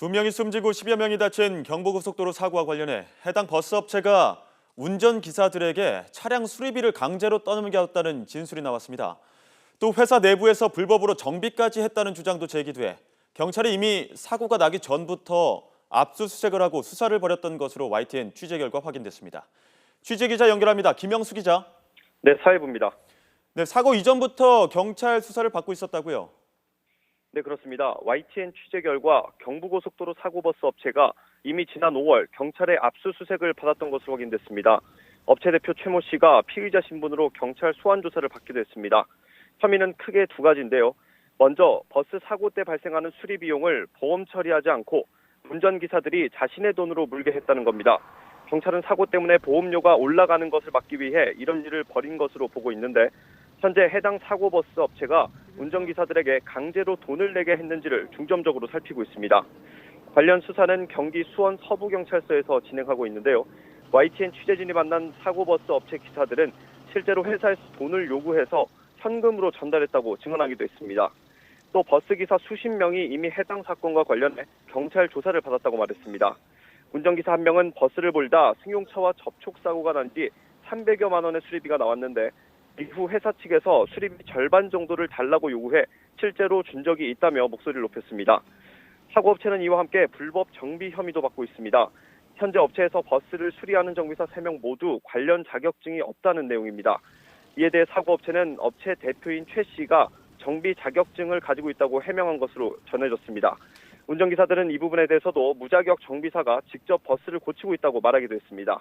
2명이 숨지고 10여 명이 다친 경부고속도로 사고와 관련해 해당 버스 업체가 운전기사들에게 차량 수리비를 강제로 떠넘겼다는 진술이 나왔습니다. 또 회사 내부에서 불법으로 정비까지 했다는 주장도 제기돼 경찰이 이미 사고가 나기 전부터 압수수색을 하고 수사를 벌였던 것으로 YTN 취재 결과 확인됐습니다. 취재기자 연결합니다. 김영수 기자. 네, 사회부입니다. 네, 사고 이전부터 경찰 수사를 받고 있었다고요? 네, 그렇습니다. YTN 취재 결과 경부고속도로 사고버스 업체가 이미 지난 5월 경찰의 압수수색을 받았던 것으로 확인됐습니다. 업체 대표 최모 씨가 피의자 신분으로 경찰 소환 조사를 받기도 했습니다. 혐의는 크게 두 가지인데요. 먼저 버스 사고 때 발생하는 수리 비용을 보험 처리하지 않고 운전기사들이 자신의 돈으로 물게 했다는 겁니다. 경찰은 사고 때문에 보험료가 올라가는 것을 막기 위해 이런 일을 벌인 것으로 보고 있는데 현재 해당 사고버스 업체가 운전기사들에게 강제로 돈을 내게 했는지를 중점적으로 살피고 있습니다. 관련 수사는 경기 수원 서부경찰서에서 진행하고 있는데요. YTN 취재진이 만난 사고버스 업체 기사들은 실제로 회사에서 돈을 요구해서 현금으로 전달했다고 증언하기도 했습니다. 또 버스기사 수십 명이 이미 해당 사건과 관련해 경찰 조사를 받았다고 말했습니다. 운전기사 한 명은 버스를 몰다 승용차와 접촉사고가 난 뒤 300여만 원의 수리비가 나왔는데 이후 회사 측에서 수리비 절반 정도를 달라고 요구해 실제로 준 적이 있다며 목소리를 높였습니다. 사고업체는 이와 함께 불법 정비 혐의도 받고 있습니다. 현재 업체에서 버스를 수리하는 정비사 3명 모두 관련 자격증이 없다는 내용입니다. 이에 대해 사고업체는 업체 대표인 최 씨가 정비 자격증을 가지고 있다고 해명한 것으로 전해졌습니다. 운전기사들은 이 부분에 대해서도 무자격 정비사가 직접 버스를 고치고 있다고 말하기도 했습니다.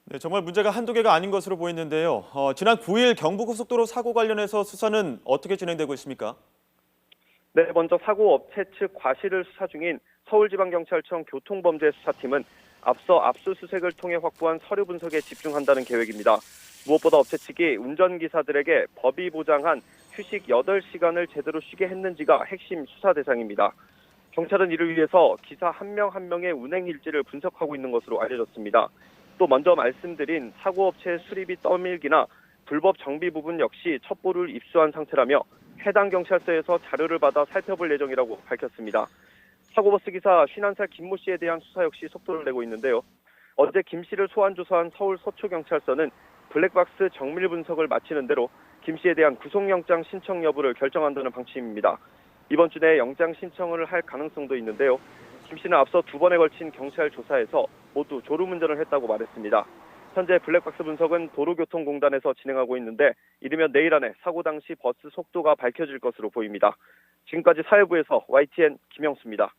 네, 정말 문제가 한두 개가 아닌 것으로 보이는데요. 지난 9일 경부고속도로 사고 관련해서 수사는 어떻게 진행되고 있습니까? 네, 먼저 사고 업체 측 과실을 수사 중인 서울지방경찰청 교통범죄수사팀은 앞서 압수수색을 통해 확보한 서류 분석에 집중한다는 계획입니다. 무엇보다 업체 측이 운전기사들에게 법이 보장한 휴식 8시간을 제대로 쉬게 했는지가 핵심 수사 대상입니다. 경찰은 이를 위해서 기사 한 명 한 명의 운행 일지를 분석하고 있는 것으로 알려졌습니다. 또 먼저 말씀드린 사고업체의 수리비 떠밀기나 불법 정비 부분 역시 첩보를 입수한 상태라며 해당 경찰서에서 자료를 받아 살펴볼 예정이라고 밝혔습니다. 사고버스 기사 51살 김모 씨에 대한 수사 역시 속도를 내고 있는데요. 어제 김 씨를 소환 조사한 서울 서초경찰서는 블랙박스 정밀 분석을 마치는 대로 김 씨에 대한 구속영장 신청 여부를 결정한다는 방침입니다. 이번 주 내에 영장 신청을 할 가능성도 있는데요. 김 씨는 앞서 2번에 걸친 경찰 조사에서 모두 졸음운전을 했다고 말했습니다. 현재 블랙박스 분석은 도로교통공단에서 진행하고 있는데 이르면 내일 안에 사고 당시 버스 속도가 밝혀질 것으로 보입니다. 지금까지 사회부에서 YTN 김영수입니다.